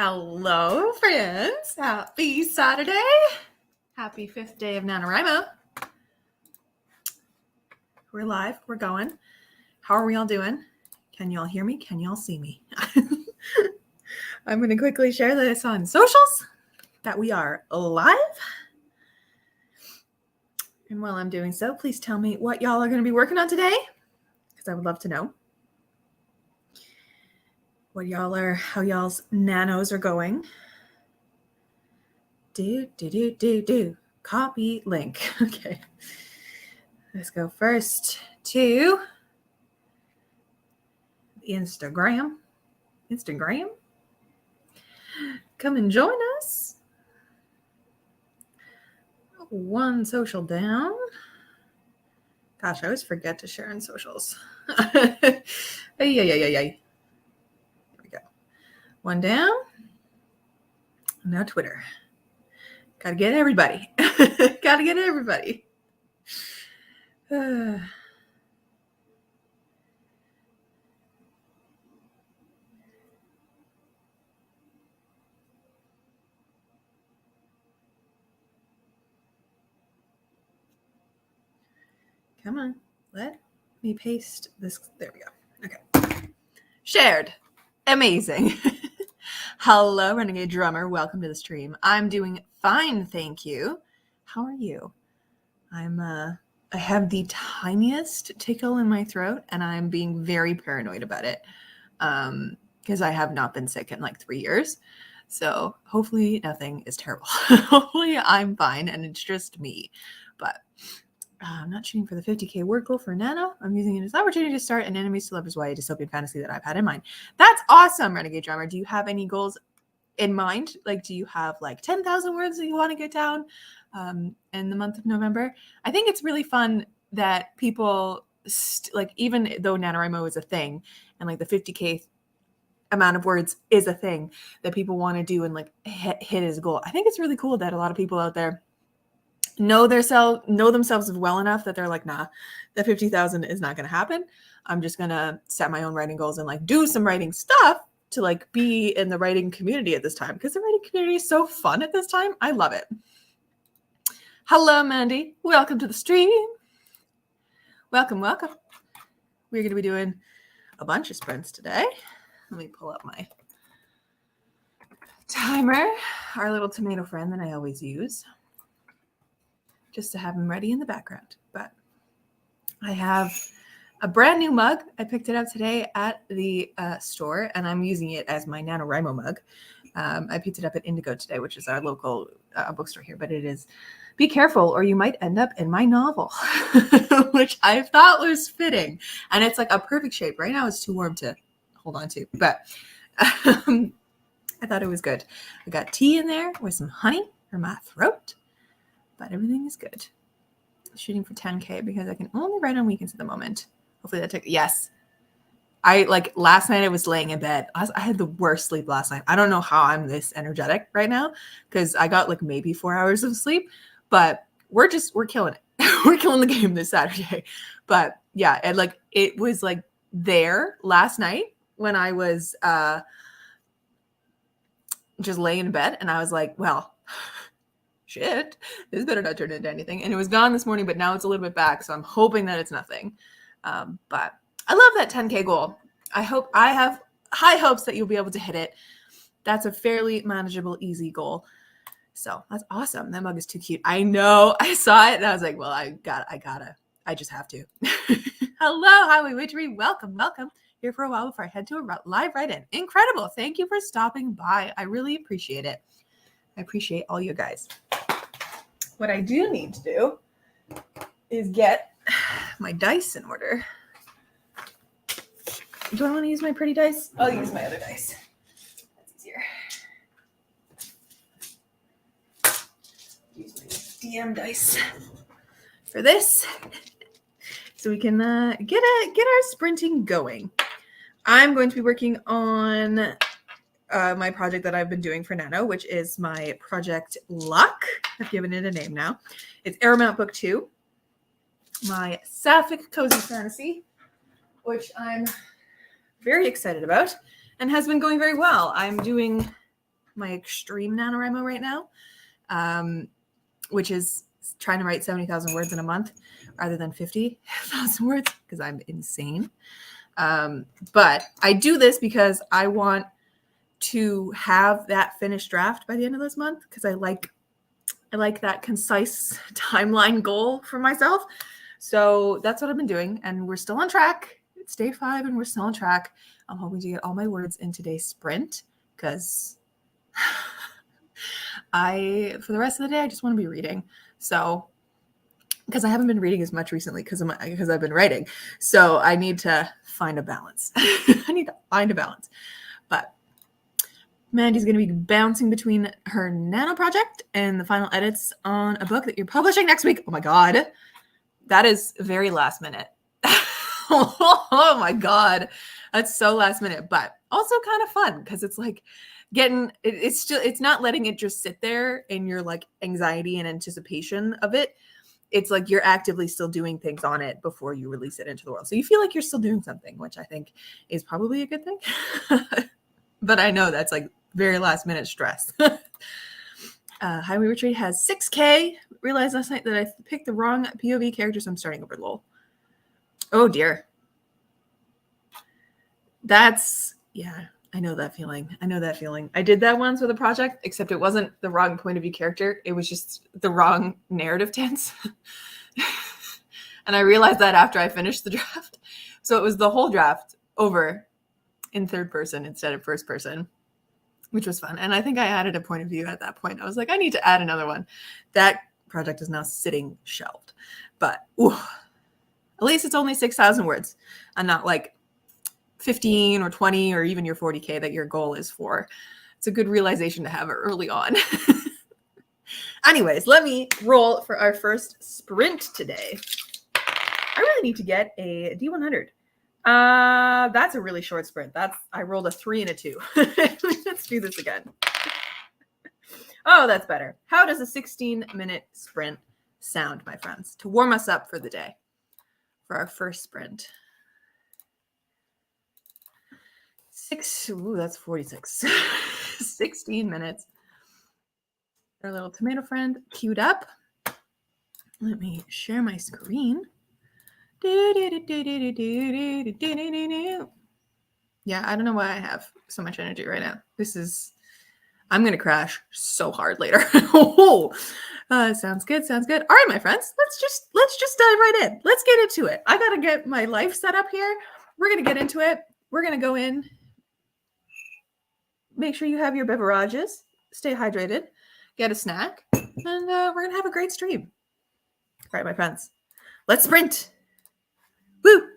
Hello, friends. Happy Saturday. Happy 5th day of NaNoWRIMO. We're live. We're going. How are we all doing? Can y'all hear me? Can y'all see me? I'm going to quickly share this on socials that we are live. And while I'm doing so, please tell me what y'all are going to be working on today, because I would love to know how y'all's nanos are going. Do. Copy link. Okay. Let's go first to Instagram. Come and join us. One social down. Gosh, I always forget to share on socials. Hey. There we go. One down. Now Twitter. Gotta get everybody. Come on. Let me paste this. There we go. Okay. Shared. Amazing. Hello, Renegade Drummer. Welcome to the stream. I'm doing fine, thank you. How are you? I have the tiniest tickle in my throat, and I'm being very paranoid about it because I have not been sick in like 3 years. So hopefully nothing is terrible. Hopefully I'm fine, and it's just me. But I'm not shooting for the 50K word goal for Nano. I'm using it as an opportunity to start an enemies to lovers YA dystopian fantasy that I've had in mind. That's awesome, Renegade Drummer. Do you have any goals in mind? Like, do you have like 10,000 words that you want to get down in the month of November? I think it's really fun that people, like, even though NaNoWRIMO is a thing and like the 50K amount of words is a thing that people want to do and like hit as a goal. I think it's really cool that a lot of people out there know themselves well enough that they're like, nah, the 50,000 is not going to happen. I'm just going to set my own writing goals and like do some writing stuff to like be in the writing community at this time, because the writing community is so fun at this time. I love it. Hello, Mandy. Welcome to the stream. Welcome. We're going to be doing a bunch of sprints today. Let me pull up my timer, our little tomato friend that I always use, just to have him ready in the background. But I have a brand new mug. I picked it up today at the store, and I'm using it as my NaNoWRIMO mug. I picked it up at Indigo today, which is our local bookstore here, but it is, be careful or you might end up in my novel, which I thought was fitting. And it's like a perfect shape. Right now it's too warm to hold on to, but I thought it was good. I got tea in there with some honey for my throat, but everything is good. Shooting for 10K because I can only write on weekends at the moment. Hopefully that yes. I like last night I was laying in bed. I had the worst sleep last night. I don't know how I'm this energetic right now because I got like maybe 4 hours of sleep, but we're killing it. We're killing the game this Saturday. But yeah, and like it was like there last night when I was just laying in bed, and I was like, well, shit, this better not turn into anything. And it was gone this morning, but now it's a little bit back. So I'm hoping that it's nothing. But I love that 10K goal. I have high hopes that you'll be able to hit it. That's a fairly manageable, easy goal. So that's awesome. That mug is too cute. I know. I saw it and I was like, well, I just have to. Hello, Highway Witchery. Welcome. Here for a while before I head to a live write-in. Incredible. Thank you for stopping by. I really appreciate it. I appreciate all you guys. What I do need to do is get my dice in order. Do I want to use my pretty dice? I'll use my other dice. That's easier. Use my DM dice for this, so we can get our sprinting going. I'm going to be working on my project that I've been doing for Nano, which is my Project Luck. I've given it a name now. It's Airmount Book 2, my Sapphic Cozy Fantasy, which I'm very excited about and has been going very well. I'm doing my extreme NaNoWRIMO right now, which is trying to write 70,000 words in a month rather than 50,000 words because I'm insane. But I do this because I want to have that finished draft by the end of this month because I like that concise timeline goal for myself. So that's what I've been doing, and we're still on track. It's day 5 and we're still on track. I'm hoping to get all my words in today's sprint because for the rest of the day, I just want to be reading. So, because I haven't been reading as much recently because I've been writing. So I need to find a balance. But Mandy's going to be bouncing between her nano project and the final edits on a book that you're publishing next week. Oh my God. That is very last minute. Oh my God. That's so last minute, but also kind of fun because it's like it's not letting it just sit there in your like anxiety and anticipation of it. It's like you're actively still doing things on it before you release it into the world. So you feel like you're still doing something, which I think is probably a good thing. But I know that's like very last minute stress. Highway Retreat has 6K. Realized last night that I picked the wrong POV character, so I'm starting over. Lol. Oh dear. Yeah, I know that feeling. I did that once with a project, except it wasn't the wrong point of view character. It was just the wrong narrative tense. And I realized that after I finished the draft. So it was the whole draft over in third person instead of first person, which was fun. And I think I added a point of view at that point. I was like, I need to add another one. That project is now sitting shelved. But at least it's only 6,000 words and not like 15 or 20 or even your 40K that your goal is for. It's a good realization to have early on. Anyways, let me roll for our first sprint today. I really need to get a D100. That's a really short sprint. I rolled a 3 and a 2. Let's do this again. Oh, that's better. How does a 16-minute sprint sound, my friends, to warm us up for the day, for our first sprint? That's 46. 16 minutes. Our little tomato friend queued up. Let me share my screen. Yeah, I don't know why I have so much energy right now. I'm going to crash so hard later. Sounds good. All right, my friends, let's just dive right in. Let's get into it. I got to get my life set up here. We're going to get into it. We're going to go in. Make sure you have your beverages. Stay hydrated. Get a snack. And we're going to have a great stream. All right, my friends, let's sprint. Woo!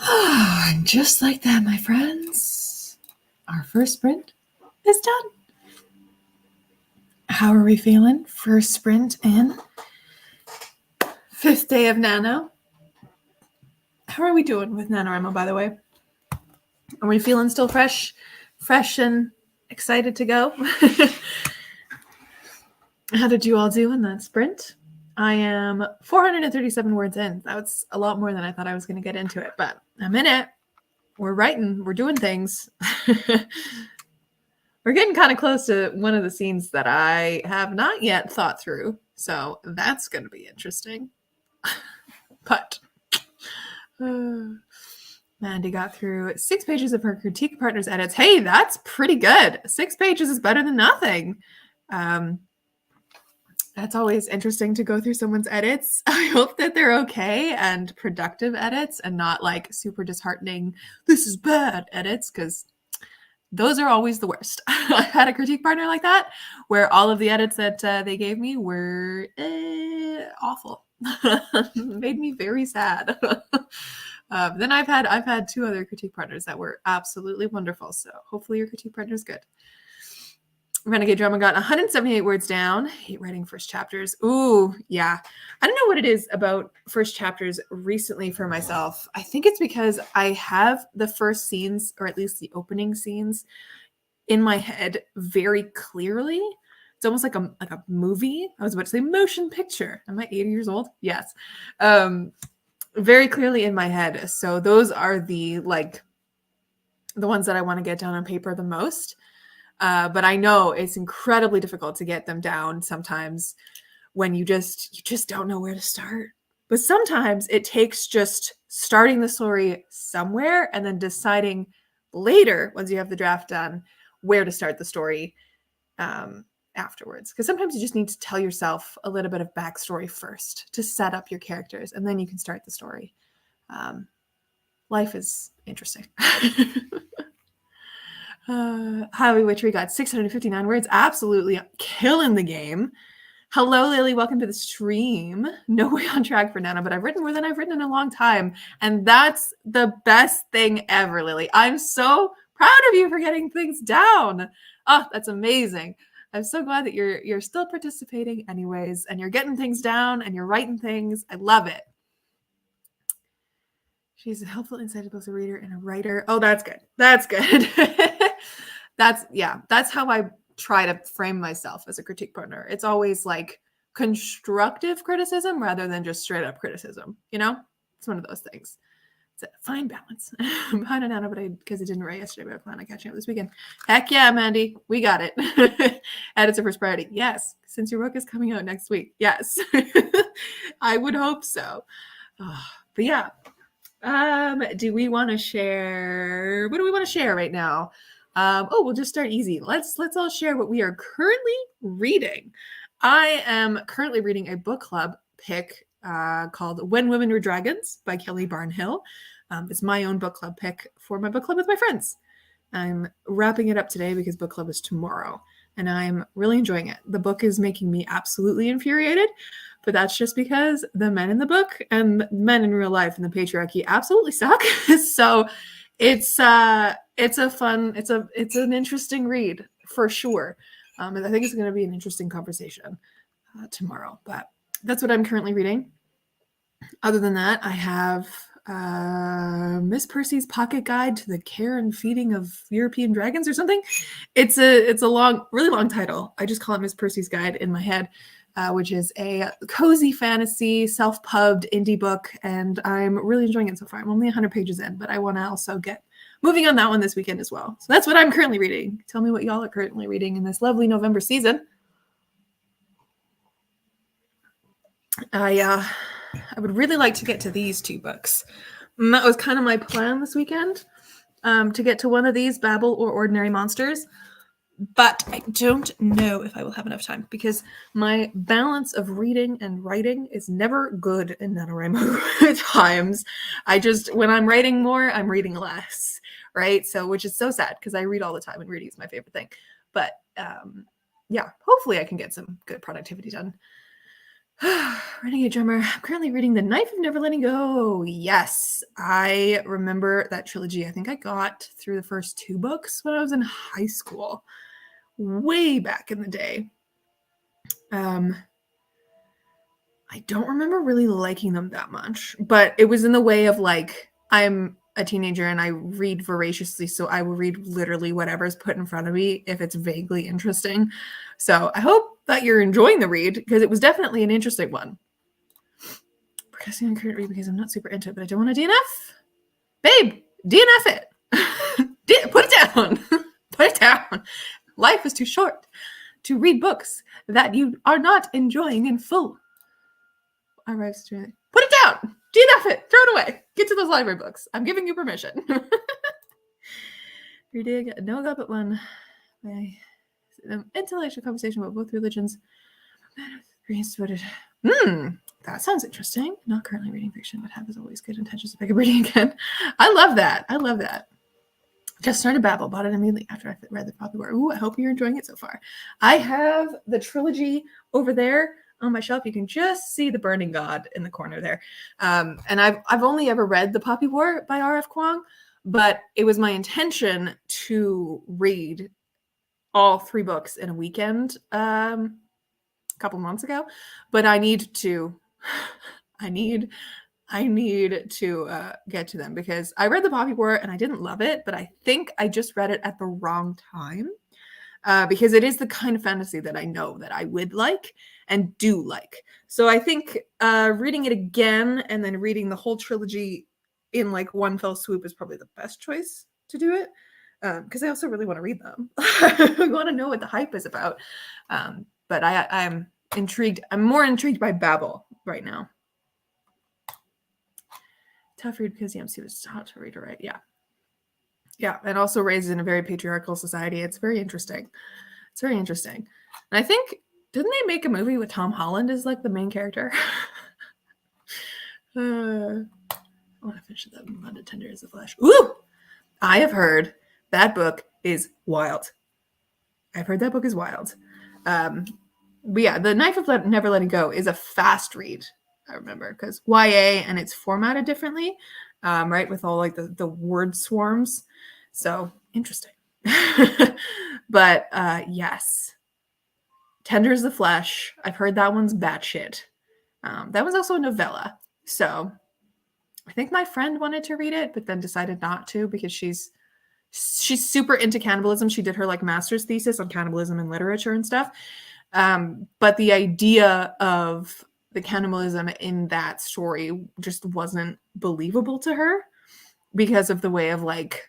And just like that, my friends, our first sprint is done. How are we feeling? First sprint in 5th day of Nano. How are we doing with NaNoWRIMO, by the way? Are we feeling still fresh and excited to go? How did you all do in that sprint? I am 437 words in. That's a lot more than I thought I was going to get into it, but I'm in it. We're writing. We're doing things. We're getting kind of close to one of the scenes that I have not yet thought through, so that's going to be interesting. But Mandy got through 6 pages of her critique partner's edits. Hey, that's pretty good. 6 pages is better than nothing. That's always interesting to go through someone's edits. I hope that they're okay and productive edits and not like super disheartening, this is bad edits, because those are always the worst. I had a critique partner like that where all of the edits that they gave me were awful. Made me very sad. Then I've had 2 other critique partners that were absolutely wonderful. So hopefully your critique partner is good. Renegade Drama got 178 words down. Hate writing first chapters. Ooh, yeah. I don't know what it is about first chapters recently for myself. I think it's because I have the first scenes, or at least the opening scenes, in my head very clearly. It's almost like a movie. I was about to say motion picture. Am I 80 years old? Yes. Very clearly in my head. So those are the ones that I want to get down on paper the most. But I know it's incredibly difficult to get them down sometimes when you just don't know where to start. But sometimes it takes just starting the story somewhere and then deciding later, once you have the draft done, where to start the story afterwards. Because sometimes you just need to tell yourself a little bit of backstory first to set up your characters, and then you can start the story. Life is interesting. Highway Witchery got 659 words. Absolutely killing the game. Hello, Lily. Welcome to the stream. No way on track for Nana, but I've written more than I've written in a long time. And that's the best thing ever, Lily. I'm so proud of you for getting things down. Oh, that's amazing. I'm so glad that you're still participating anyways, and you're getting things down and you're writing things. I love it. She's a helpful insight to both a reader and a writer. Oh, that's good. That's good. That's how I try to frame myself as a critique partner. It's always like constructive criticism rather than just straight up criticism. You know, it's one of those things. It's a fine balance. I'm behind on Anna, because it didn't write yesterday, but I plan on catching up this weekend. Heck yeah, Mandy, we got it. Edits are first priority. Yes, since your book is coming out next week. Yes, I would hope so. But yeah. Do we want to share? What do we want to share right now? We'll just start easy. Let's all share what we are currently reading. I am currently reading a book club pick called When Women Were Dragons by Kelly Barnhill. It's my own book club pick for my book club with my friends. I'm wrapping it up today because book club is tomorrow, and I'm really enjoying it. The book is making me absolutely infuriated, but that's just because the men in the book and men in real life and the patriarchy absolutely suck. So it's an interesting read for sure. And I think it's going to be an interesting conversation tomorrow, but that's what I'm currently reading. Other than that, I have Miss Percy's Pocket Guide to the Care and Feeding of European Dragons or something. It's a really long title. I just call it Miss Percy's Guide in my head, which is a cozy fantasy, self-pubbed indie book, and I'm really enjoying it so far. I'm only 100 pages in, but I want to also get moving on that one this weekend as well. So that's what I'm currently reading. Tell me what y'all are currently reading in this lovely November season. I would really like to get to these 2 books. And that was kind of my plan this weekend, to get to one of these, Babel or Ordinary Monsters. But I don't know if I will have enough time because my balance of reading and writing is never good in NaNoWRIMO times. When I'm writing more, I'm reading less, right? So, which is so sad because I read all the time and reading is my favorite thing. But hopefully I can get some good productivity done. Renegade Drummer. I'm currently reading The Knife of Never Letting Go. Yes, I remember that trilogy. I think I got through the first 2 books when I was in high school, way back in the day. I don't remember really liking them that much, but it was in the way of like, I'm a teenager and I read voraciously, so I will read literally whatever's put in front of me if it's vaguely interesting. So I hope that you're enjoying the read, because it was definitely an interesting one. Procrastinating current read because I'm not super into it, but I don't want to DNF. Babe, DNF it. Put it down. Put it down. Life is too short to read books that you are not enjoying in full. Arrives to put it down. DNF it. Throw it away. Get to those library books. I'm giving you permission. Reading No God But One. An intellectual conversation about both religions. That sounds interesting. Not currently reading fiction, but have as always good intentions to pick up reading again. I love that. I love that. Just started Babel. Bought it immediately after I read the Poppy War. Ooh, I hope you're enjoying it so far. I have the trilogy over there on my shelf. You can just see the Burning God in the corner there. And I've only ever read The Poppy War by R.F. Kuang, but it was my intention to read all 3 books in a weekend a couple months ago, but I need to get to them, because I read The Poppy War and I didn't love it, but I think I just read it at the wrong time, because it is the kind of fantasy that I know that I would like and do like. So I think reading it again and then reading the whole trilogy in like one fell swoop is probably the best choice to do it, because I also really want to read them. I want to know what the hype is about. But I'm intrigued. I'm more intrigued by Babel right now. Tough read because EMC was hot to read to write. Yeah. Yeah. And also raised in a very patriarchal society. It's very interesting. It's very interesting. And I think, didn't they make a movie with Tom Holland as like the main character? I want to finish the Abundant Tender as the Flesh. Ooh! I have heard that book is wild. I've heard that book is wild. But yeah, The Knife of Never Letting Go is a fast read, I remember, because YA and it's formatted differently, right? With all like the word swarms. So interesting. But yes. Tender as the Flesh. I've heard that one's batshit. That was also a novella. So I think my friend wanted to read it, but then decided not to, because she's super into cannibalism. She did her like master's thesis on cannibalism in literature and stuff. But the idea of the cannibalism in that story just wasn't believable to her, because of the way of like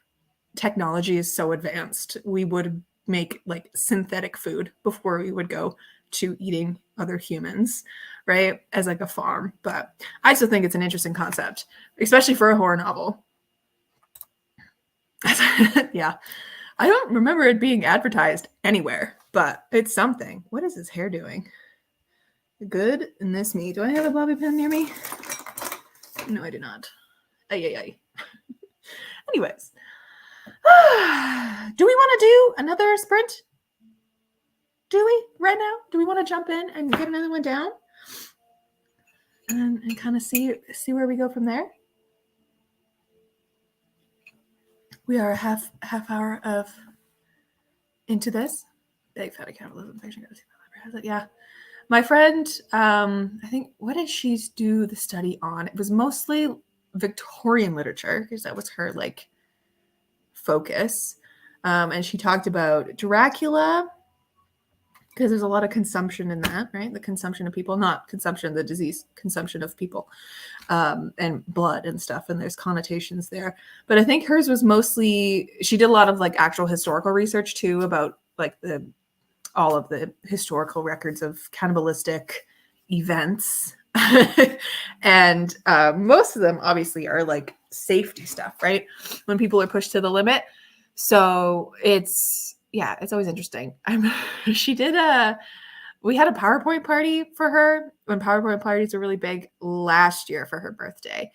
technology is so advanced. We would make like synthetic food before we would go to eating other humans, right? As like a farm. But I still think it's an interesting concept, especially for a horror novel. Yeah. I don't remember it being advertised anywhere, but it's something. What is his hair doing? Good. And this me. Do I have a bobby pin near me? No, I do not. Ay. Anyways. Do we want to do another sprint? Do we right now? Do we want to jump in and get another one down? And kind of see where we go from there? We are a half hour of into this. Big fan of cannibalism fiction. Yeah. My friend, I think, what did she do the study on? It was mostly Victorian literature, because that was her like focus. And she talked about Dracula, because there's a lot of consumption in that, right? The consumption of people, not consumption of the disease, consumption of people, and blood and stuff. And there's connotations there. But I think hers was mostly, she did a lot of like actual historical research too, about like all of the historical records of cannibalistic events. And most of them obviously are like safety stuff, right? When people are pushed to the limit. So it's always interesting. We had a PowerPoint party for her when PowerPoint parties are really big last year for her birthday.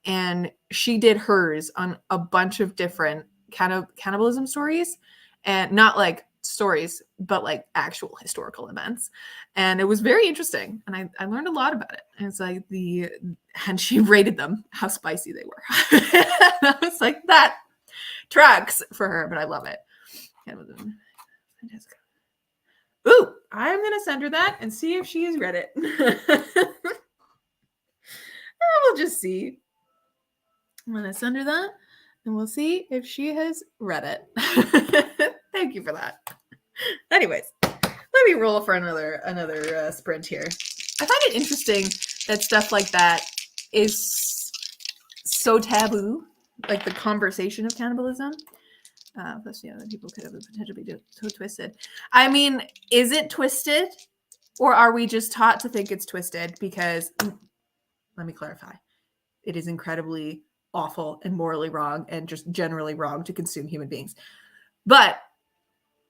And she did hers on a bunch of different cannibalism stories, and not like stories, but like actual historical events. And it was very interesting. And I learned a lot about it. And it's like and she rated them, how spicy they were. I was like, that tracks for her, but I love it. Ooh, I'm going to send her that and see if she has read it. We'll just see. I'm going to send her that and we'll see if she has read it. Thank you for that. Anyways, let me roll for another sprint here. I find it interesting that stuff like that is so taboo, like the conversation of cannibalism. Plus, yeah, people could have the potential to be so twisted. I mean, is it twisted, or are we just taught to think it's twisted? Because, let me clarify, it is incredibly awful and morally wrong and just generally wrong to consume human beings. But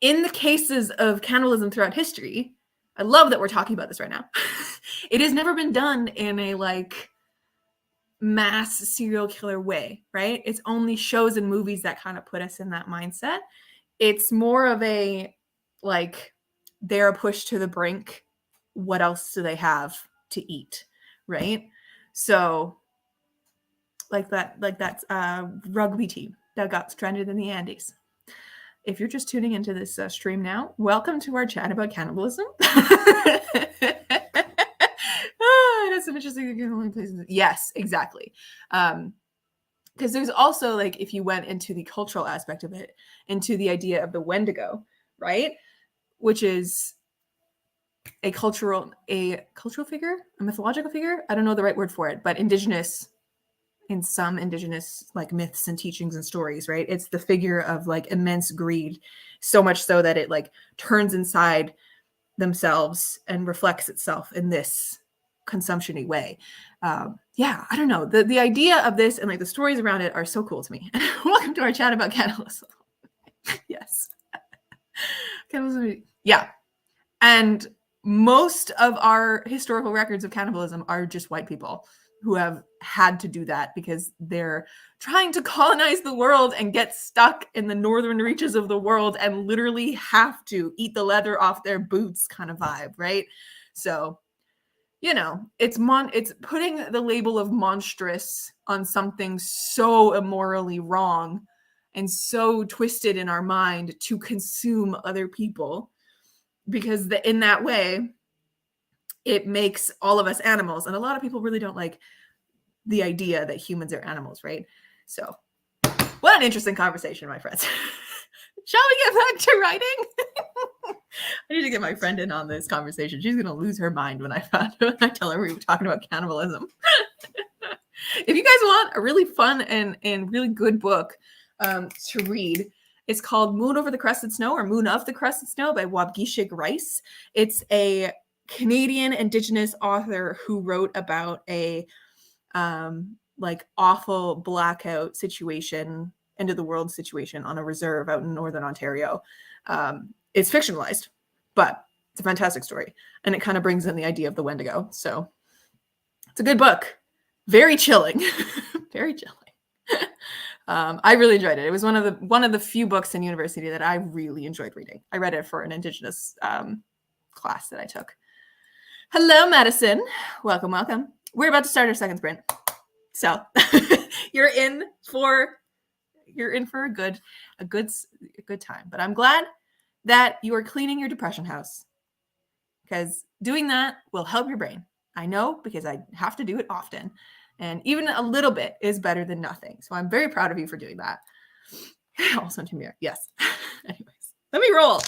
in the cases of cannibalism throughout history, I love that we're talking about this right now. It has never been done in a like mass serial killer way, right? It's only shows and movies that kind of put us in that mindset. It's more of a like they're pushed to the brink. What else do they have to eat, right? So like that rugby team that got stranded in the Andes. If you're just tuning into this stream now, welcome to our chat about cannibalism. That's some interesting places. Yes, exactly. Because there's also like, if you went into the cultural aspect of it, into the idea of the Wendigo, right? Which is a cultural figure, a mythological figure. I don't know the right word for it, but indigenous in some indigenous like myths and teachings and stories, right? It's the figure of like immense greed, so much so that it like turns inside themselves and reflects itself in this consumption-y way. Yeah, I don't know. The idea of this and like the stories around it are so cool to me. Welcome to our chat about cannibalism. Yes. Cannibalism. Yeah. And most of our historical records of cannibalism are just white people who have had to do that because they're trying to colonize the world and get stuck in the northern reaches of the world and literally have to eat the leather off their boots kind of vibe, right? So, you know, it's putting the label of monstrous on something so immorally wrong and so twisted in our mind to consume other people, because in that way, it makes all of us animals. And a lot of people really don't like the idea that humans are animals, right? So what an interesting conversation, my friends. Shall we get back to writing? I need to get my friend in on this conversation. She's going to lose her mind when I tell her we were talking about cannibalism. If you guys want a really fun and really good book to read, it's called Moon Over the Crested Snow, or Moon of the Crested Snow by Wabgishig Rice. It's a Canadian Indigenous author who wrote about a like awful blackout situation, end of the world situation on a reserve out in Northern Ontario. It's fictionalized, but it's a fantastic story. And it kind of brings in the idea of the Wendigo. So it's a good book. Very chilling. Very chilling. I really enjoyed it. It was one of the few books in university that I really enjoyed reading. I read it for an Indigenous class that I took. Hello, Madison. Welcome, welcome. We're about to start our second sprint. So you're in for a good time. But I'm glad that you are cleaning your depression house, because doing that will help your brain. I know, because I have to do it often. And even a little bit is better than nothing. So I'm very proud of you for doing that. Also to mirror. Yes. Anyways, let me roll.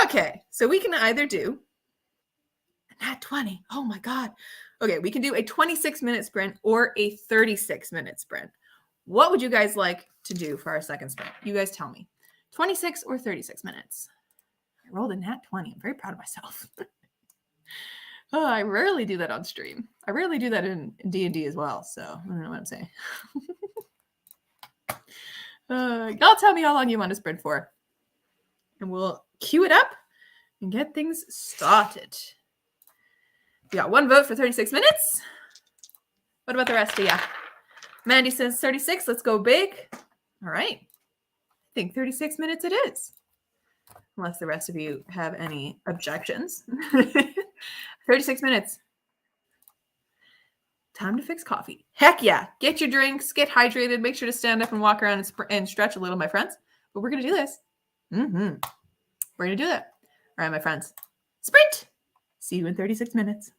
Okay. So we can either do Nat 20. Oh my God. Okay. We can do a 26-minute sprint or a 36-minute sprint. What would you guys like to do for our second sprint? You guys tell me. 26 or 36 minutes. I rolled a Nat 20. I'm very proud of myself. Oh, I rarely do that on stream. I rarely do that in D&D as well, so I don't know what I'm saying. Y'all tell me how long you want to sprint for, and we'll queue it up and get things started. We got one vote for 36 minutes. What about the rest of you? Mandy says 36. Let's go big. All right. think 36 minutes it is. Unless the rest of you have any objections. 36 minutes. Time to fix coffee. Heck yeah. Get your drinks, get hydrated, make sure to stand up and walk around and stretch a little, my friends. But we're going to do this. We're going to do that. All right, my friends. Sprint. See you in 36 minutes.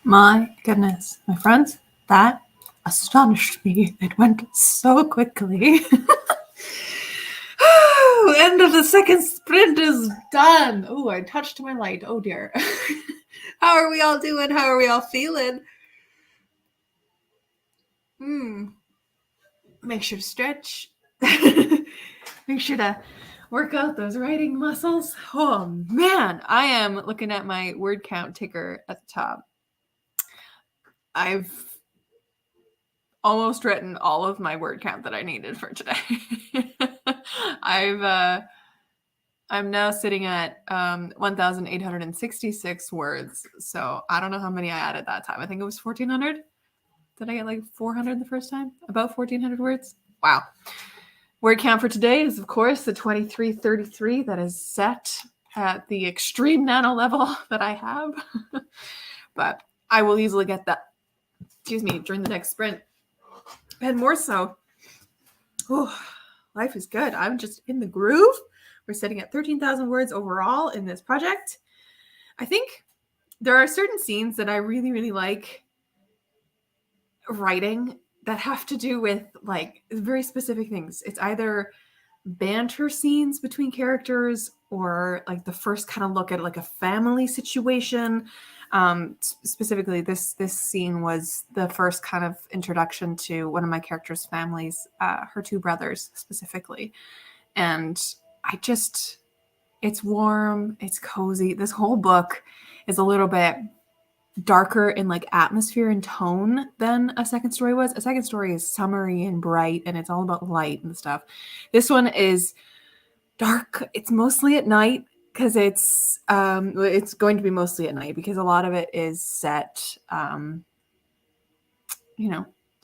My goodness, my friends, that astonished me. It went so quickly. End of the second sprint is done. Oh, I touched my light. Oh dear. How are we all doing? How are we all feeling? Make sure to stretch. Make sure to work out those writing muscles. Oh man, I am looking at my word count ticker at the top. I've almost written all of my word count that I needed for today. I'm now sitting at 1,866 words. So I don't know how many I added that time. I think it was 1,400. Did I get like 400 the first time? About 1,400 words? Wow. Word count for today is, of course, the 2333 that is set at the extreme nano level that I have. But I will easily get that, during the next sprint. And more so, life is good. I'm just in the groove. We're sitting at 13,000 words overall in this project. I think there are certain scenes that I really, really like writing that have to do with like very specific things. It's either banter scenes between characters or like the first kind of look at like a family situation. Specifically, this scene was the first kind of introduction to one of my characters' families, her two brothers specifically. And it's warm, it's cozy. This whole book is a little bit darker in like atmosphere and tone than a second story was. A second story is summery and bright and it's all about light and stuff. This one is dark. It's mostly at night because it's going to be mostly at night because a lot of it is set, the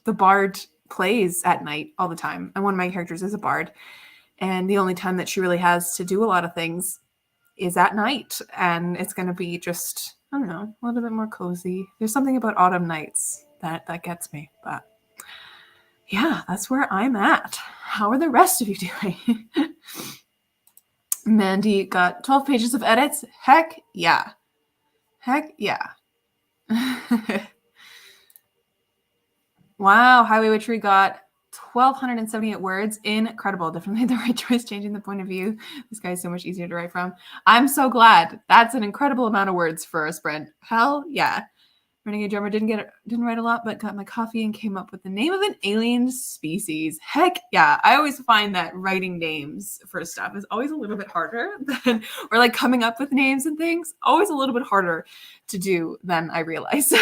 bard plays at night all the time. And one of my characters is a bard. And the only time that she really has to do a lot of things is at night. And it's going to be just, I don't know, a little bit more cozy. There's something about autumn nights that gets me. But yeah, that's where I'm at. How are the rest of you doing? Mandy got 12 pages of edits. Heck yeah. Heck yeah. Wow, Highway Witchery got 1,278 words. Incredible. Definitely the right choice, changing the point of view. This guy is so much easier to write from. I'm so glad. That's an incredible amount of words for a sprint. Hell yeah. Renegade Drummer didn't write a lot, but got my coffee and came up with the name of an alien species. Heck yeah. I always find that writing names for stuff is always a little bit harder than, or like coming up with names and things, always a little bit harder to do than I realize.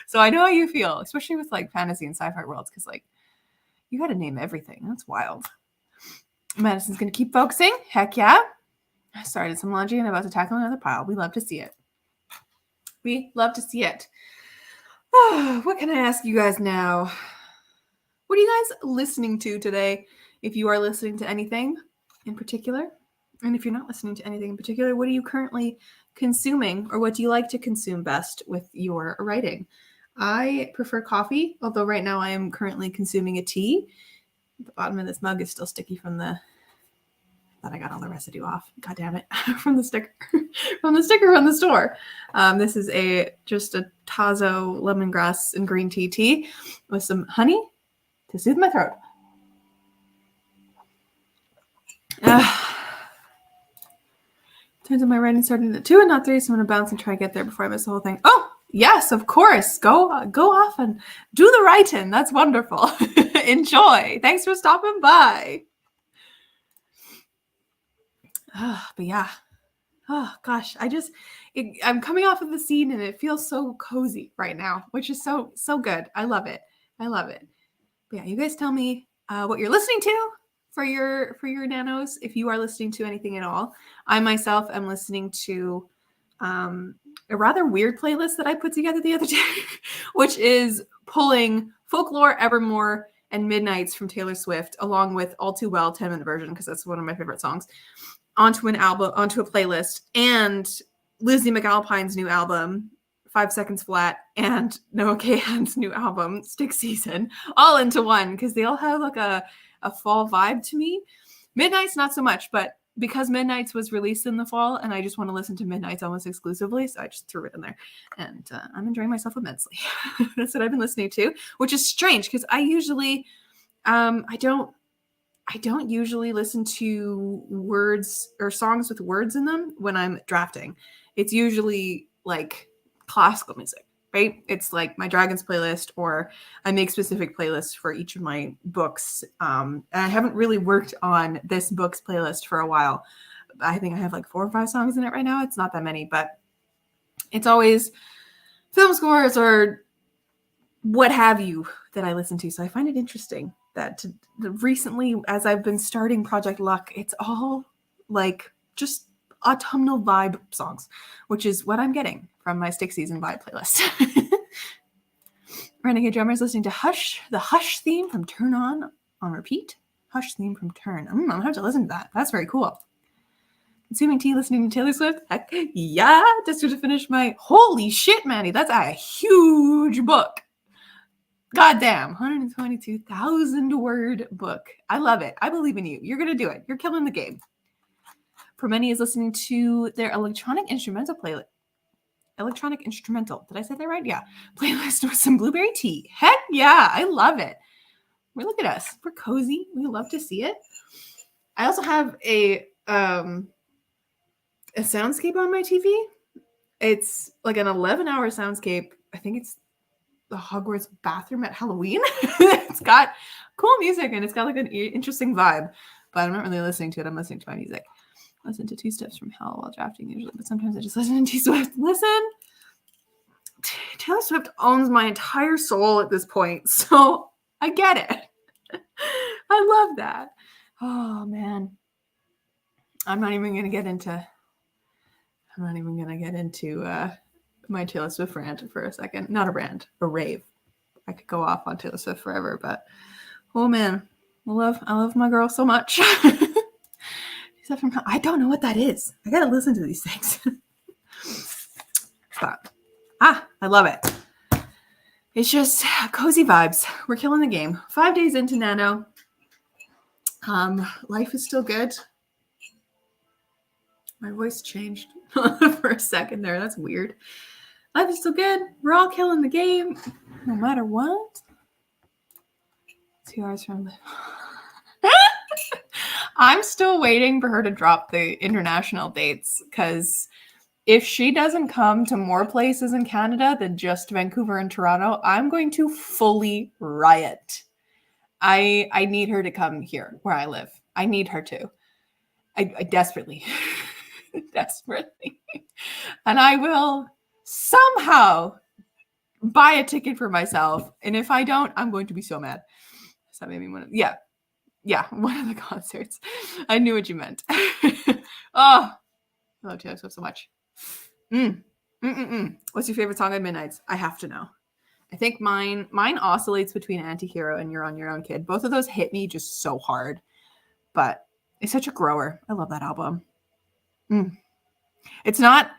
So I know how you feel, especially with like fantasy and sci-fi worlds, because like you got to name everything. That's wild. Madison's going to keep focusing. Heck yeah. I started some laundry and I'm about to tackle another pile. We love to see it. We love to see it. Oh, what can I ask you guys now? What are you guys listening to today? If you are listening to anything in particular, and if you're not listening to anything in particular, what are you currently consuming, or what do you like to consume best with your writing? I prefer coffee, although right now I am currently consuming a tea. The bottom of this mug is still sticky from the... That I got all the residue off. God damn it. From the sticker. From the sticker from the store. This is just a Tazo lemongrass and green tea with some honey to soothe my throat. Turns out my writing started at 2 and not 3, so I'm going to bounce and try to get there before I miss the whole thing. Oh, yes, of course. Go off and do the writing. That's wonderful. Enjoy. Thanks for stopping by. But yeah. Oh gosh, I'm coming off of the scene and it feels so cozy right now, which is so good. I love it. But yeah, you guys tell me what you're listening to for your nanos, if you are listening to anything at all. I myself am listening to a rather weird playlist that I put together the other day, which is pulling Folklore, Evermore, and Midnights from Taylor Swift, along with All Too Well 10-minute version, because that's one of my favorite songs, onto a playlist, and Lizzie McAlpine's new album, 5 Seconds Flat, and Noah Kahan's new album, Stick Season, all into one, because they all have like a fall vibe to me. Midnight's not so much, but because Midnights was released in the fall and I just want to listen to Midnights almost exclusively, so I just threw it in there. And I'm enjoying myself immensely. That's what I've been listening to, which is strange because I usually I don't usually listen to words or songs with words in them when I'm drafting. It's usually like classical music, right? It's like my Dragons playlist, or I make specific playlists for each of my books. And I haven't really worked on this book's playlist for a while. I think I have like 4 or 5 songs in it right now. It's not that many, but it's always film scores or what have you that I listen to. So I find it interesting that recently, as I've been starting Project Luck, it's all like just autumnal vibe songs, which is what I'm getting from my Stick Season vibe playlist. Renegade Drummer is listening to Hush, the Hush theme from Turn on repeat. Hush theme from Turn. I'm gonna have to listen to that. That's very cool. Consuming tea, listening to Taylor Swift. Heck yeah, just to finish my holy shit, Manny. That's a huge book. Goddamn, 122,000 word book. I love it. I believe in you. You're going to do it. You're killing the game. For many is listening to their electronic instrumental playlist. Electronic instrumental. Did I say that right? Yeah. Playlist with some blueberry tea. Heck yeah. I love it. Look at us. We're cozy. We love to see it. I also have a soundscape on my TV. It's like an 11-hour soundscape. I think it's the Hogwarts bathroom at Halloween. It's got cool music and it's got like an interesting vibe, but I'm not really listening to it. I'm listening to my music. I listen to 2 Steps from Hell while drafting usually, but sometimes I just listen to T-Swift. Listen, Taylor Swift owns my entire soul at this point, so I get it. I love that. Oh man, I'm not even gonna get into my Taylor Swift rant for a second. Not a rant, a rave. I could go off on Taylor Swift forever, but oh man, I love my girl so much. I don't know what that is. I gotta listen to these things. But I love it. It's just cozy vibes. We're killing the game. 5 days into Nano. Life is still good. My voice changed for a second there. That's weird. Life is still good. We're all killing the game, no matter what. 2 hours from the... I'm still waiting for her to drop the international dates, because if she doesn't come to more places in Canada than just Vancouver and Toronto, I'm going to fully riot. I need her to come here where I live. I need her to. I desperately, desperately. And I will somehow buy a ticket for myself. And if I don't, I'm going to be so mad. So that made me want to, yeah, one of the concerts. I knew what you meant. Oh, I love Taylor Swift so much. What's your favorite song on Midnights? I have to know. I think mine oscillates between Antihero and You're on Your Own, Kid. Both of those hit me just so hard. But it's such a grower. I love that album. It's not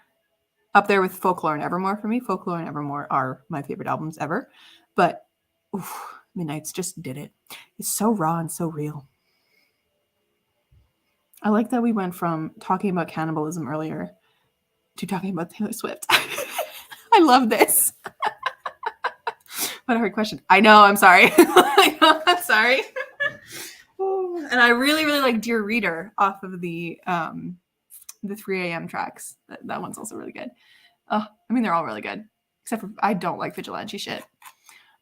up there with Folklore and Evermore for me. Folklore and Evermore are my favorite albums ever. But Midnights just did it. It's so raw and so real. I like that we went from talking about cannibalism earlier to talking about Taylor Swift. I love this. What a hard question. I know, I'm sorry. I'm sorry. And I really, really like Dear Reader off of the 3 a.m. tracks. That one's also really good. I mean, they're all really good. Except for I don't like Vigilante shit.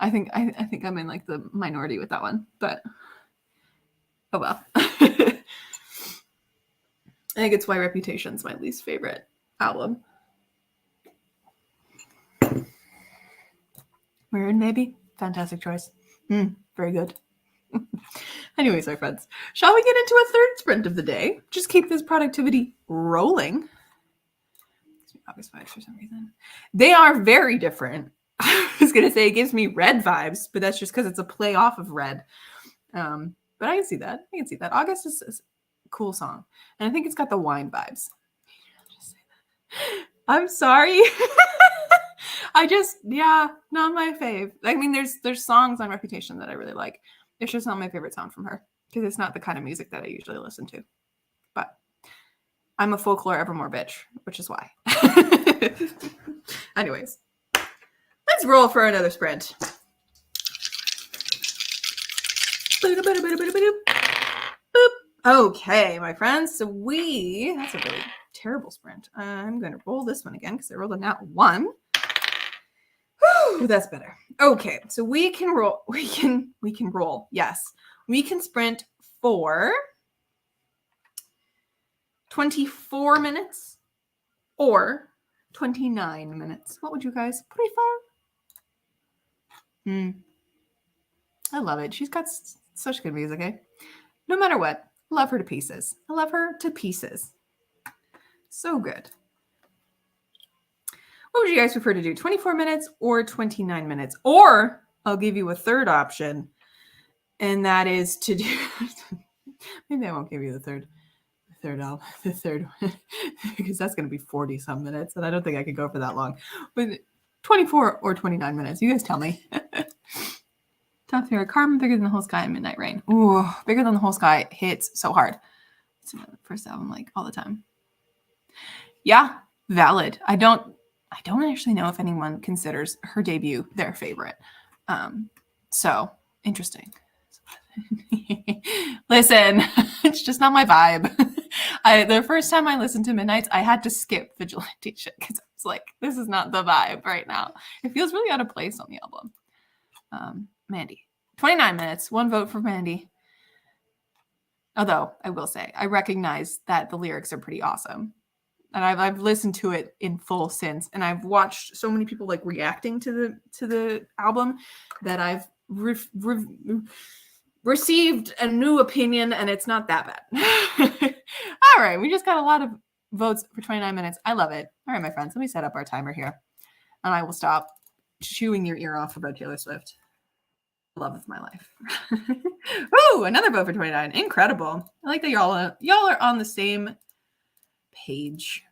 I think I'm in like the minority with that one. But oh well. I think it's why Reputation's my least favorite album. Weird, maybe? Fantastic choice. Very good. Anyways, my friends, shall we get into a third sprint of the day? Just keep this productivity rolling. August vibes for some reason. They are very different. I was going to say it gives me red vibes, but that's just because it's a play off of red. But I can see that. August is a cool song. And I think it's got the wine vibes. I'm sorry. Not my fave. I mean, there's songs on Reputation that I really like. It's just not my favorite song from her because it's not the kind of music that I usually listen to. But I'm a folklore evermore bitch, which is why. Anyways, let's roll for another sprint. Okay, my friends. So that's a really terrible sprint. I'm going to roll this one again because I rolled a nat 1. Whew, that's better. Okay, so we can roll. We can roll. Yes, we can sprint for 24 minutes or 29 minutes. What would you guys prefer? I love it. She's got such good music, eh? No matter what, love her to pieces. I love her to pieces. So good. What would you guys prefer to do? 24 minutes or 29 minutes? Or I'll give you a third option, and that is to do maybe I won't give you the third one because that's going to be 40 some minutes, and I don't think I could go for that long. But 24 or 29 minutes. You guys tell me. Top favorite, Carmen, Bigger Than the Whole Sky, and Midnight Rain. Ooh, Bigger Than the Whole Sky hits so hard. It's the first album, like, all the time. Yeah, valid. I don't actually know if anyone considers her debut their favorite. So interesting. Listen, it's just not my vibe. The first time I listened to Midnights, I had to skip Vigilante shit because I was like, this is not the vibe right now. It feels really out of place on the album. Mandy. 29 minutes. 1 vote for Mandy. Although, I will say, I recognize that the lyrics are pretty awesome. And I've listened to it in full since. And I've watched so many people like reacting to the album that I've received a new opinion, and it's not that bad. All right. We just got a lot of votes for 29 minutes. I love it. All right, my friends. Let me set up our timer here. And I will stop chewing your ear off about Taylor Swift. Love of my life. Ooh, another vote for 29. Incredible. I like that y'all are on the same page.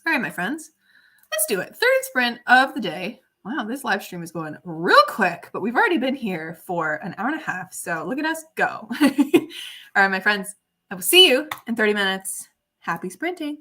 All right, my friends. Let's do it. Third sprint of the day. Wow, this live stream is going real quick, but we've already been here for an hour and a half. So look at us go. All right, my friends. I will see you in 30 minutes. Happy sprinting.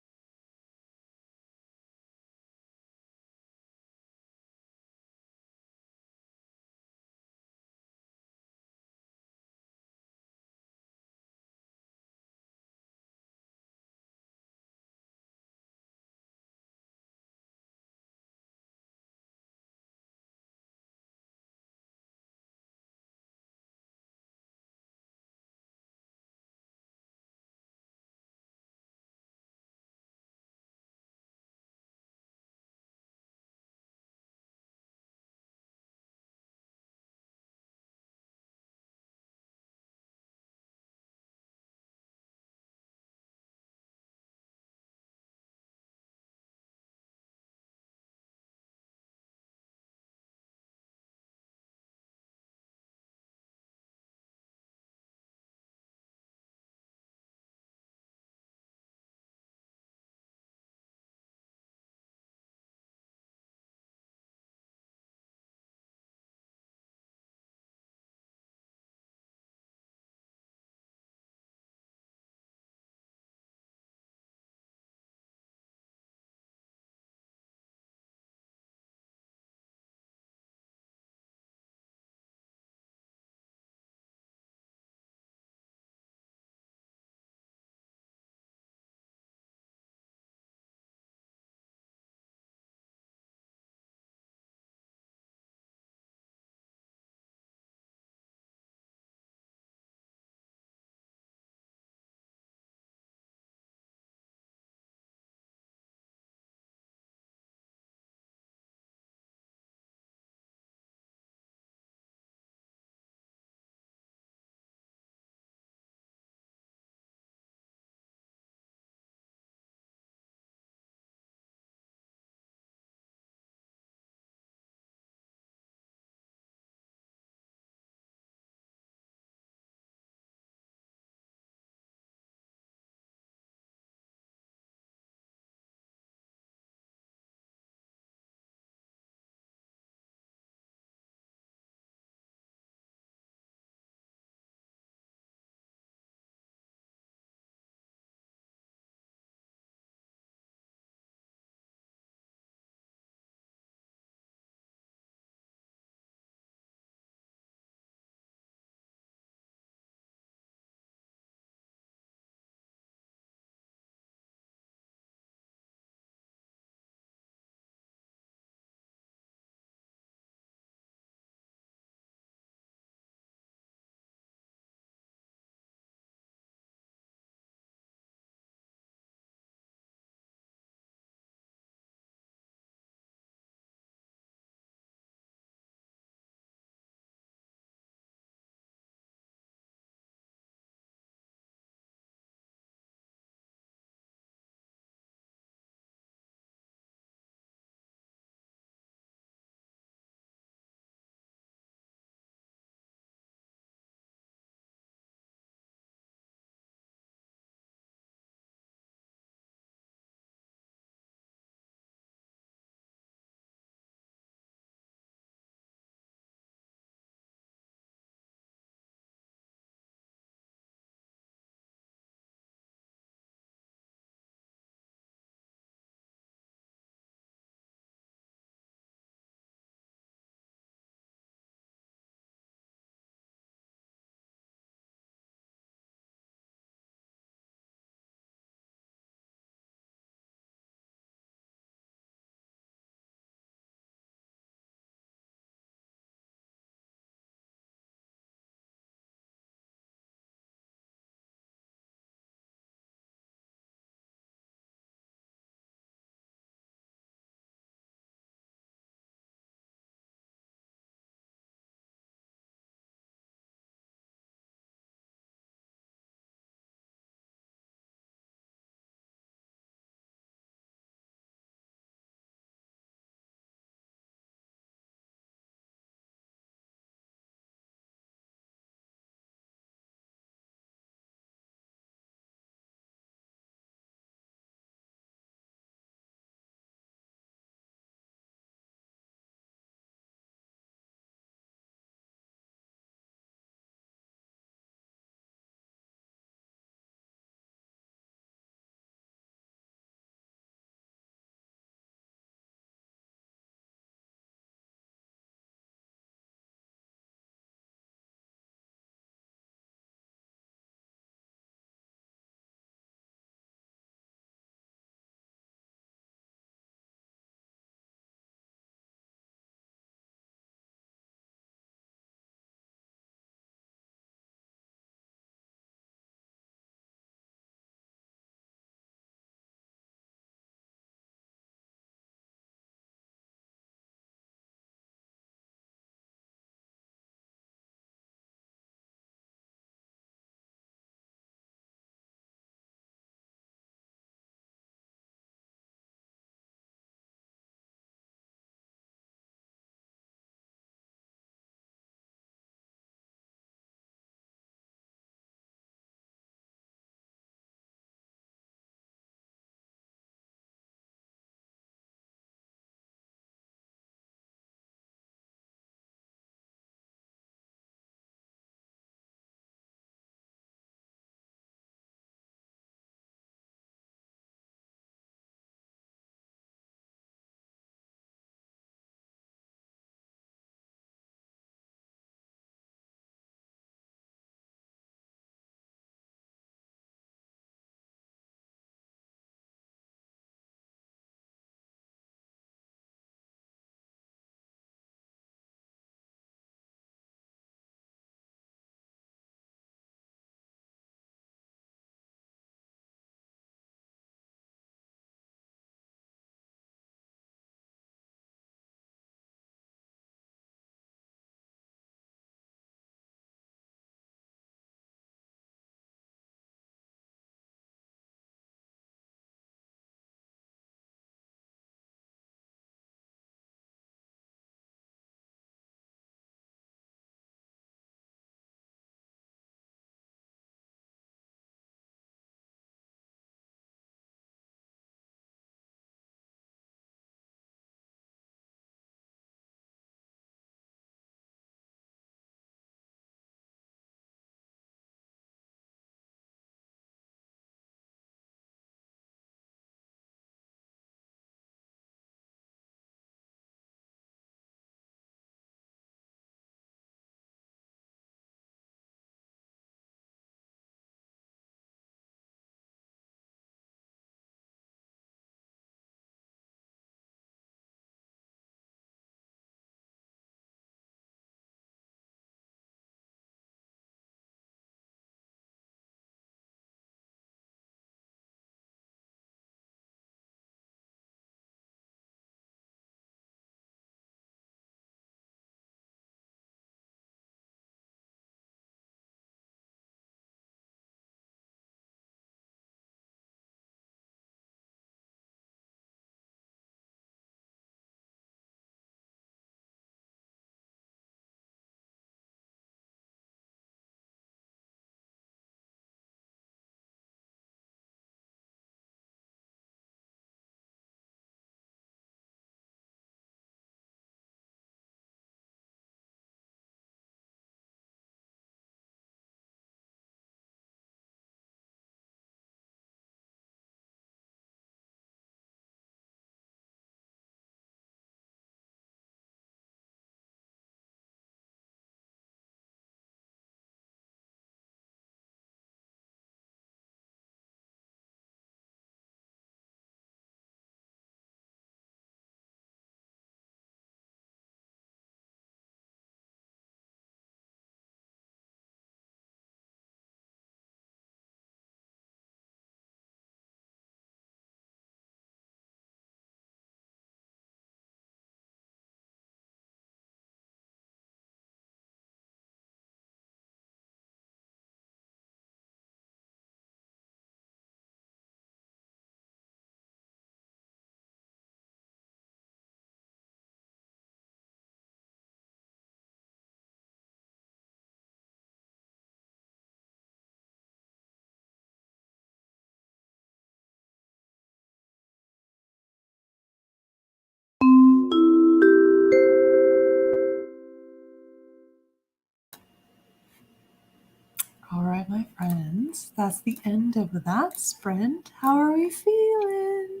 All right, my friends, that's the end of that sprint. How are we feeling?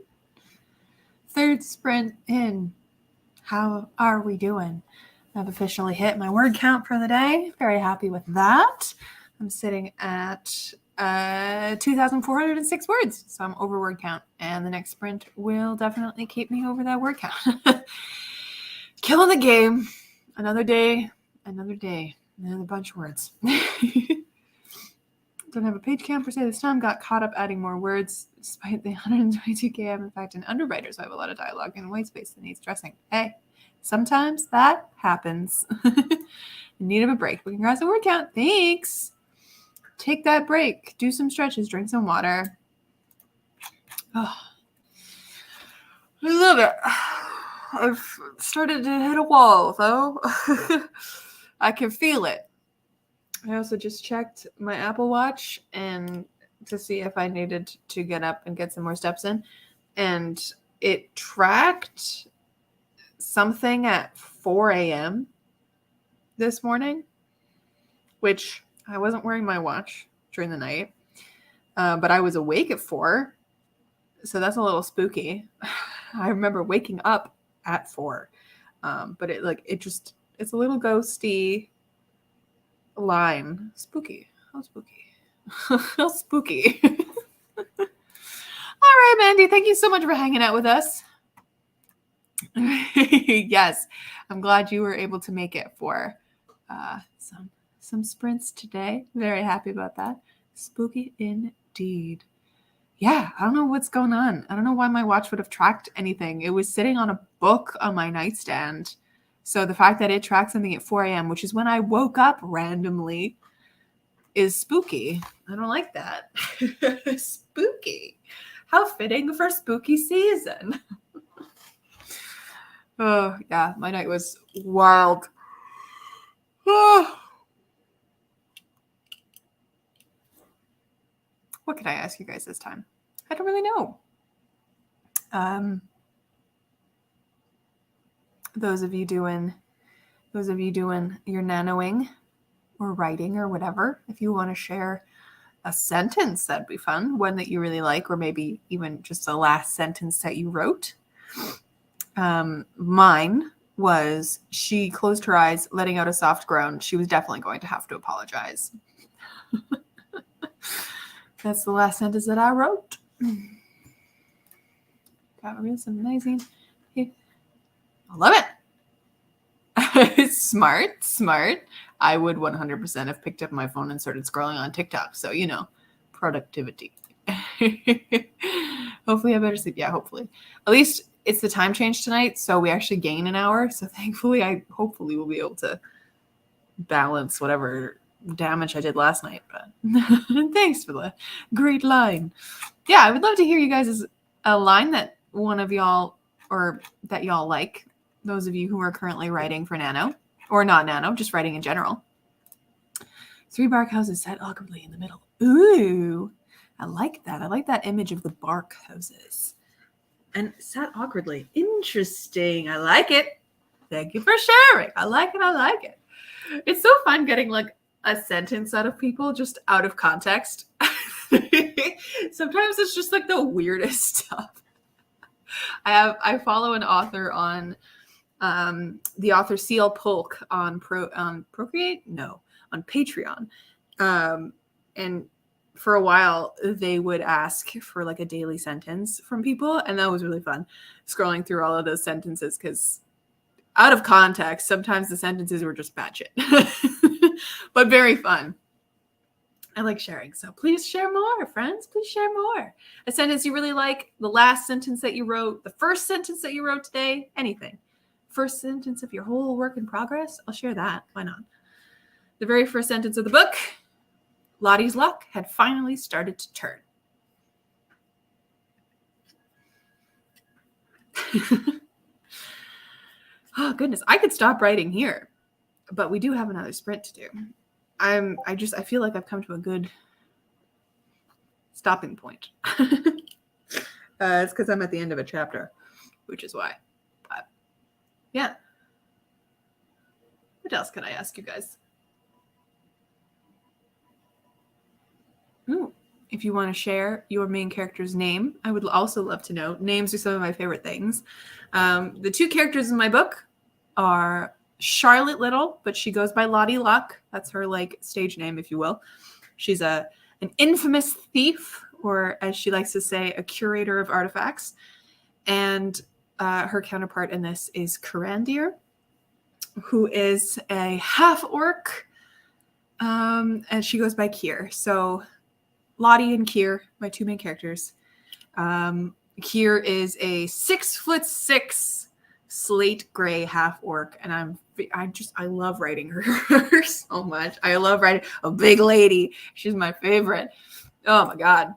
Third sprint in. How are we doing? I've officially hit my word count for the day. Very happy with that. I'm sitting at 2,406 words, so I'm over word count, and the next sprint will definitely keep me over that word count. Killing the game. Another day, another bunch of words. Don't have a page count per se this time. Got caught up adding more words despite the 122K. I'm in fact an underwriter, so I have a lot of dialogue and white space that needs dressing. Hey, sometimes that happens. In need of a break. But congrats on word count. Thanks. Take that break. Do some stretches. Drink some water. Oh, I love it. I've started to hit a wall, though. I can feel it. I also just checked my Apple Watch and to see if I needed to get up and get some more steps in. And it tracked something at 4 a.m. this morning, which I wasn't wearing my watch during the night, but I was awake at 4. So that's a little spooky. I remember waking up at 4. But it's a little ghosty line. Spooky. How spooky. How spooky. All right, Mandy. Thank you so much for hanging out with us. Yes. I'm glad you were able to make it for some sprints today. Very happy about that. Spooky indeed. Yeah, I don't know what's going on. I don't know why my watch would have tracked anything. It was sitting on a book on my nightstand. So the fact that it tracked something at 4 a.m., which is when I woke up randomly, is spooky. I don't like that. Spooky. How fitting for spooky season. Oh, yeah, my night was wild. Oh. What can I ask you guys this time? I don't really know. Those of you doing your nanoing or writing or whatever, if you want to share a sentence, that'd be fun. One that you really like, or maybe even just the last sentence that you wrote. Mine was, she closed her eyes, letting out a soft groan. She was definitely going to have to apologize. That's the last sentence that I wrote. Got really some amazing. I love it. Smart. I would 100% have picked up my phone and started scrolling on TikTok. So, productivity. Hopefully I better sleep. Yeah, hopefully. At least it's the time change tonight, so we actually gain an hour. So thankfully, hopefully will be able to balance whatever damage I did last night. But thanks for the great line. Yeah, I would love to hear you guys' a line that one of y'all or that y'all like. Those of you who are currently writing for Nano, or not Nano, just writing in general. 3 bark houses set awkwardly in the middle. Ooh, I like that. I like that image of the bark houses. And sat awkwardly. Interesting. I like it. Thank you for sharing. I like it. It's so fun getting like a sentence out of people just out of context. Sometimes it's just like the weirdest stuff. I follow an author on the author CL Polk on Procreate? No, on Patreon. And for a while they would ask for like a daily sentence from people, and that was really fun scrolling through all of those sentences, because out of context sometimes the sentences were just batshit. But very fun. I like sharing, so please share more, friends. Please share more. A sentence you really like, the last sentence that you wrote, the first sentence that you wrote today, anything. First sentence of your whole work in progress, I'll share that. Why not? The very first sentence of the book, Lottie's luck had finally started to turn. Oh, goodness. I could stop writing here, but we do have another sprint to do. I feel like I've come to a good stopping point. It's because I'm at the end of a chapter, which is why. But yeah. What else can I ask you guys? Ooh. If you want to share your main character's name, I would also love to know. Names are some of my favorite things. The two characters in my book are Charlotte Little, but she goes by Lottie Luck. That's her like stage name, if you will. She's an infamous thief, or as she likes to say, a curator of artifacts. And her counterpart in this is Karandir, who is a half-orc, and she goes by Kier. So Lottie and Kier, my two main characters. Kier is a 6'6" slate gray half-orc, and I love writing her so much. I love writing a big lady. She's my favorite. Oh my god.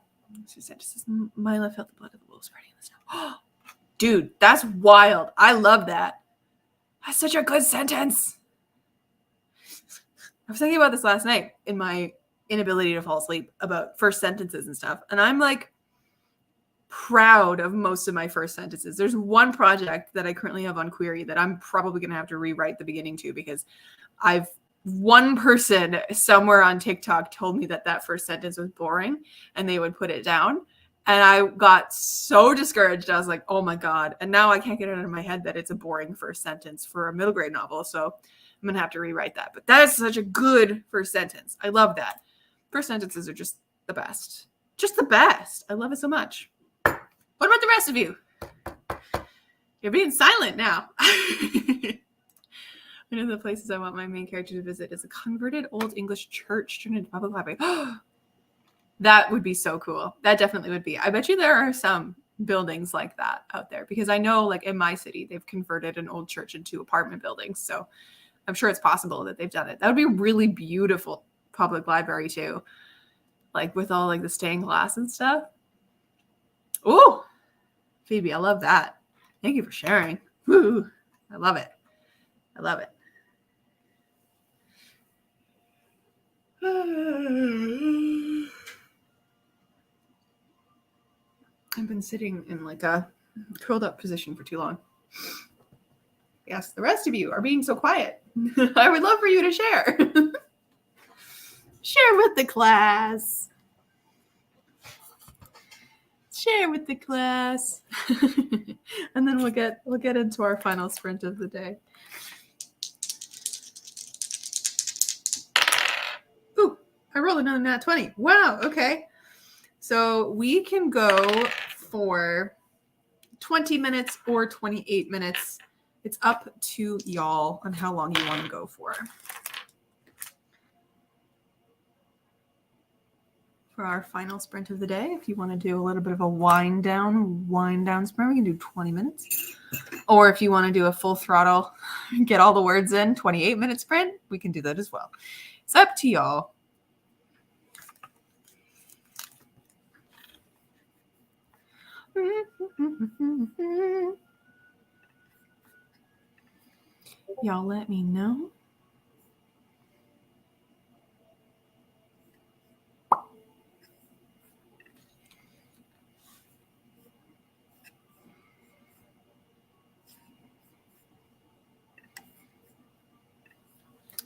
She said, Mila felt the blood of the wolves spreading in the snow. Dude, that's wild. I love that. That's such a good sentence. I was thinking about this last night in my inability to fall asleep about first sentences and stuff. And I'm like proud of most of my first sentences. There's one project that I currently have on Query that I'm probably going to have to rewrite the beginning to, because one person somewhere on TikTok told me that first sentence was boring and they would put it down. And I got so discouraged. I was like, oh my God. And now I can't get it out of my head that it's a boring first sentence for a middle grade novel. So I'm going to have to rewrite that. But that is such a good first sentence. I love that. First sentences are just the best. Just the best. I love it so much. What about the rest of you? You're being silent now. One of the places I want my main character to visit is a converted Old English church turned into public library. That would be so cool. That definitely would be. I bet you there are some buildings like that out there, because I know like in my city, they've converted an old church into apartment buildings. So I'm sure it's possible that they've done it. That would be a really beautiful public library too. Like with all like the stained glass and stuff. Ooh, Phoebe, I love that. Thank you for sharing. Woo, I love it. I love it. I've been sitting in like a curled up position for too long. Yes, the rest of you are being so quiet. I would love for you to share. Share with the class. Share with the class. And then we'll get into our final sprint of the day. Ooh, I rolled another nat 20. Wow, okay. So we can go for 20 minutes or 28 minutes. It's up to y'all on how long you want to go for. For our final sprint of the day, if you want to do a little bit of a wind down sprint, we can do 20 minutes. Or if you want to do a full throttle, get all the words in, 28-minute sprint, we can do that as well. It's up to y'all. Y'all let me know.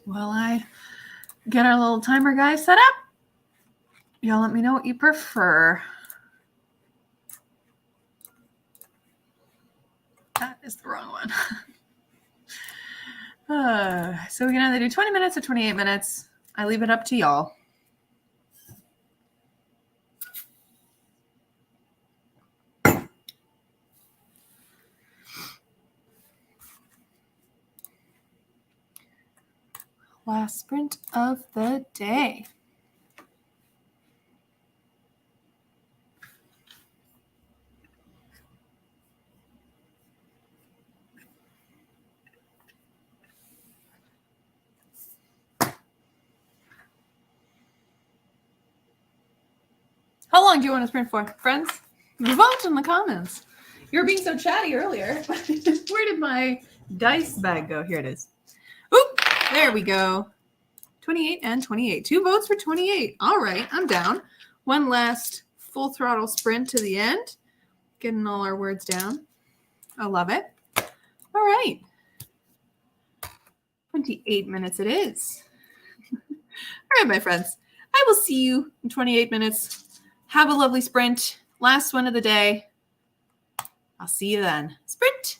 While I get our little timer guy set up, y'all let me know what you prefer. That is the wrong one. So we can either do 20 minutes or 28 minutes. I leave it up to y'all. Last sprint of the day. How long do you want to sprint for, friends? Vote in the comments. You were being so chatty earlier. Where did my dice bag go? Here it is. Oop, there we go. 28 and 28. 2 votes for 28. All right, I'm down. One last full throttle sprint to the end. Getting all our words down. I love it. All right. 28 minutes it is. All right, my friends. I will see you in 28 minutes. Have a lovely sprint. Last one of the day. I'll see you then. Sprint.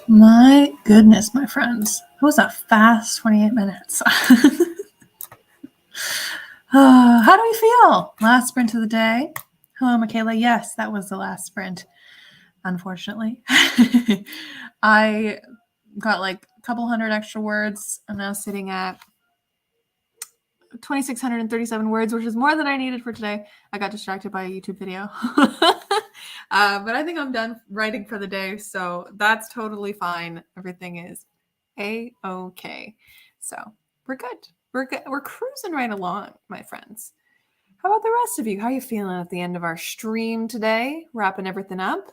My goodness, my friends. It was a fast 28 minutes. How do we feel? Last sprint of the day. Hello, Michaela. Yes, that was the last sprint, unfortunately. I got like a couple hundred extra words. I'm now sitting at 2,637 words, which is more than I needed for today. I got distracted by a YouTube video. But I think I'm done writing for the day, so that's totally fine. Everything is A-okay. So we're good. We're good. We're cruising right along, my friends. How about the rest of you? How are you feeling at the end of our stream today? Wrapping everything up.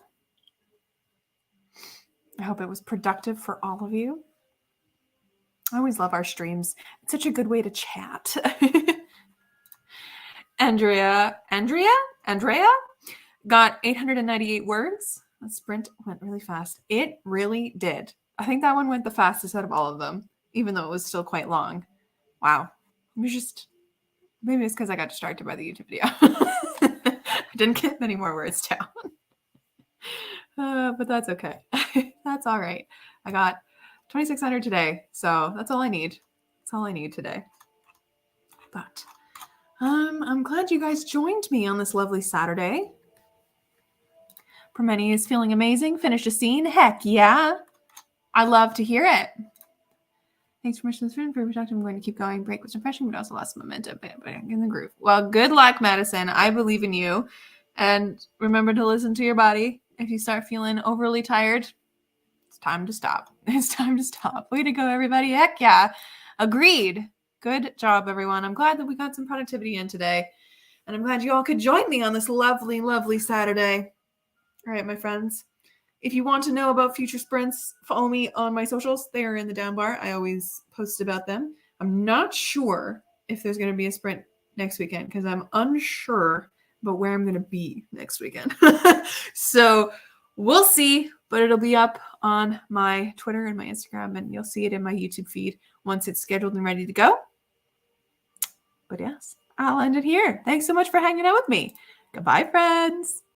I hope it was productive for all of you. I always love our streams. It's such a good way to chat. Andrea got 898 words. That sprint went really fast. It really did. I think that one went the fastest out of all of them, even though it was still quite long. Wow. Maybe it's because I got distracted by the YouTube video. I didn't get many more words down. But that's okay. That's all right. I got 2,600 today, so that's all I need. That's all I need today. But I'm glad you guys joined me on this lovely Saturday. Permeni is feeling amazing. Finished a scene. Heck yeah. I love to hear it. Thanks for much for protecting. I'm going to keep going. Break was refreshing, but also lost momentum. But in the groove. Well, good luck, Madison. I believe in you. And remember to listen to your body. If you start feeling overly tired, it's time to stop. It's time to stop. Way to go, everybody. Heck yeah. Agreed. Good job, everyone. I'm glad that we got some productivity in today. And I'm glad you all could join me on this lovely, lovely Saturday. All right, my friends. If you want to know about future sprints, follow me on my socials. They are in the down bar. I always post about them. I'm not sure if there's going to be a sprint next weekend because I'm unsure about where I'm going to be next weekend. So we'll see, but it'll be up on my Twitter and my Instagram, and you'll see it in my YouTube feed once it's scheduled and ready to go. But yes, I'll end it here. Thanks so much for hanging out with me. Goodbye, friends.